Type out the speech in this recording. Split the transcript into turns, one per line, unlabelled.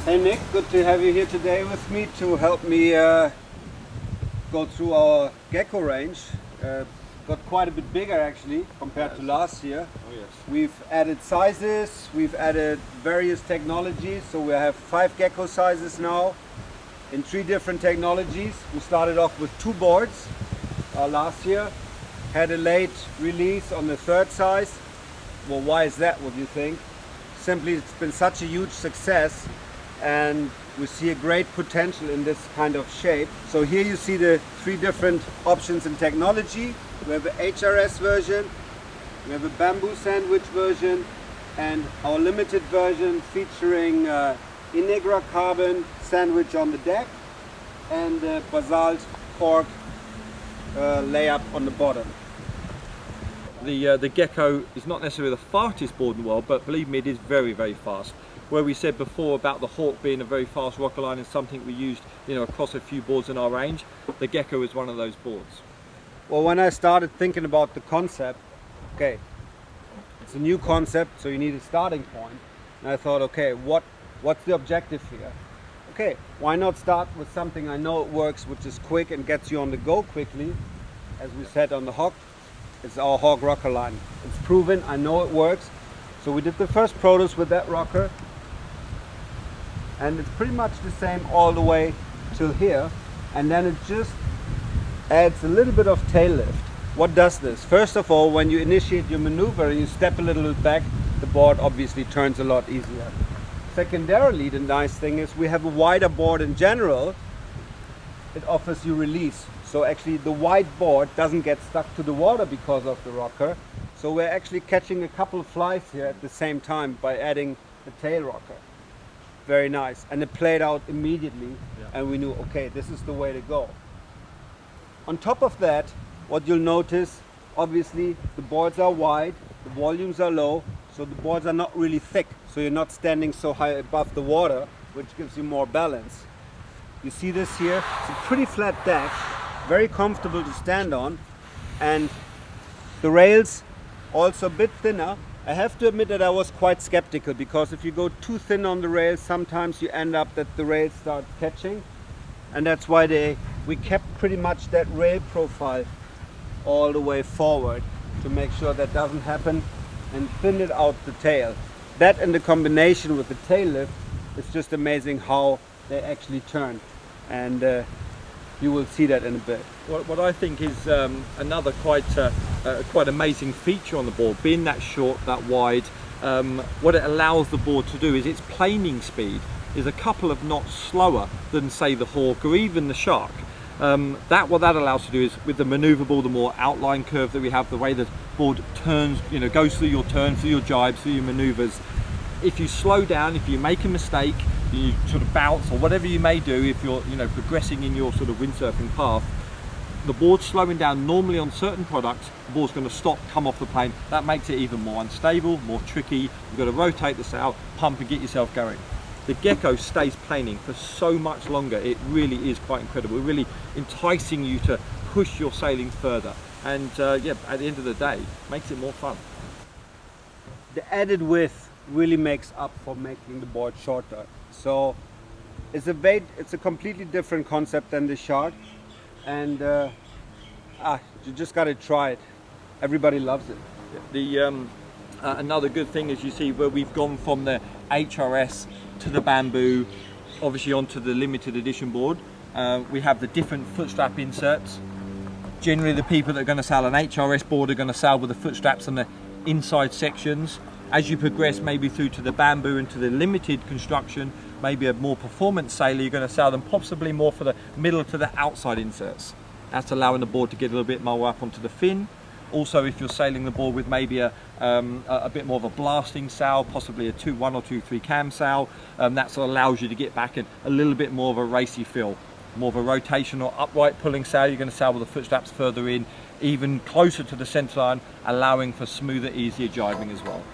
Hey Nick, good to have you here today with me to help me go through our Gecko range. Got quite a bit bigger actually compared to last year.
Oh yes.
We've added sizes, we've added various technologies, so we have 5 Gecko sizes now in 3 different technologies. We started off with 2 boards last year, had a late release on the 3rd size. Well, why is that, what do you think? Simply it's been such a huge success and we see a great potential in this kind of shape. So here you see the 3 different options in technology. We have an HRS version, we have a bamboo sandwich version, and our limited version featuring Integra carbon sandwich on the deck and basalt cork layup on the bottom.
The Gecko is not necessarily the fastest board in the world, but believe me, it is very, very fast. Where we said before about the Hawk being a very fast rocker line and something we used, across a few boards in our range, the Gecko is one of those boards.
Well, when I started thinking about the concept, okay, it's a new concept, so you need a starting point. And I thought, okay, what's the objective here? Okay, why not start with something I know it works, which is quick and gets you on the go quickly, as we said on the Hawk. It's our Hawk rocker line. It's proven, I know it works. So we did the first protos with that rocker. And it's pretty much the same all the way till here. And then it just adds a little bit of tail lift. What does this? First of all, when you initiate your maneuver and you step a little bit back, the board obviously turns a lot easier. Secondarily, the nice thing is we have a wider board in general. It offers you release. So actually the wide board doesn't get stuck to the water because of the rocker. So we're actually catching a couple of flies here at the same time by adding the tail rocker. Very nice. And it played out immediately, and we knew, okay, this is the way to go. On top of that, what you'll notice, obviously the boards are wide, the volumes are low, so the boards are not really thick, so you're not standing so high above the water, which gives you more balance. You see this here, it's a pretty flat deck, very comfortable to stand on, and the rails also a bit thinner. I have to admit that I was quite skeptical, because if you go too thin on the rails, sometimes you end up that the rails start catching, and that's why we kept pretty much that rail profile all the way forward to make sure that doesn't happen, and thinned it out the tail. That and the combination with the tail lift is just amazing how they actually turn, and you will see that in a bit.
What I think is another quite amazing feature on the board, being that short, that wide, what it allows the board to do is its planing speed is a couple of knots slower than say the Hawk or even the Shark. What that allows to do is with the manoeuvrable, the more outline curve that we have, the way the board turns, goes through your turns, through your jibes, through your maneuvers. If you slow down, if you make a mistake, you sort of bounce or whatever you may do, if you're progressing in your sort of windsurfing path, the board slowing down. Normally on certain products, the board's going to stop, come off the plane. That makes it even more unstable, more tricky. You've got to rotate the sail, pump and get yourself going. The Gecko stays planing for so much longer. It really is quite incredible. Really enticing you to push your sailing further. And at the end of the day, makes it more fun.
The added width really makes up for making the board shorter. So it's a completely different concept than the Shark, and you just got to try it. Everybody loves it.
Another good thing is you see where we've gone from the HRS to the bamboo, obviously onto the limited edition board. We have the different foot strap inserts. Generally the people that are going to sail an HRS board are going to sail with the foot straps on the inside sections. As you progress maybe through to the bamboo and to the limited construction, maybe a more performance sailor, you're going to sail them possibly more for the middle to the outside inserts. That's allowing the board to get a little bit more up onto the fin. Also, if you're sailing the board with maybe a bit more of a blasting sail, possibly a 1 or 2, 3 cam sail, that allows you to get back in a little bit more of a racy feel. More of a rotational upright pulling sail, you're going to sail with the foot straps further in, even closer to the centre line, allowing for smoother, easier jibing as well.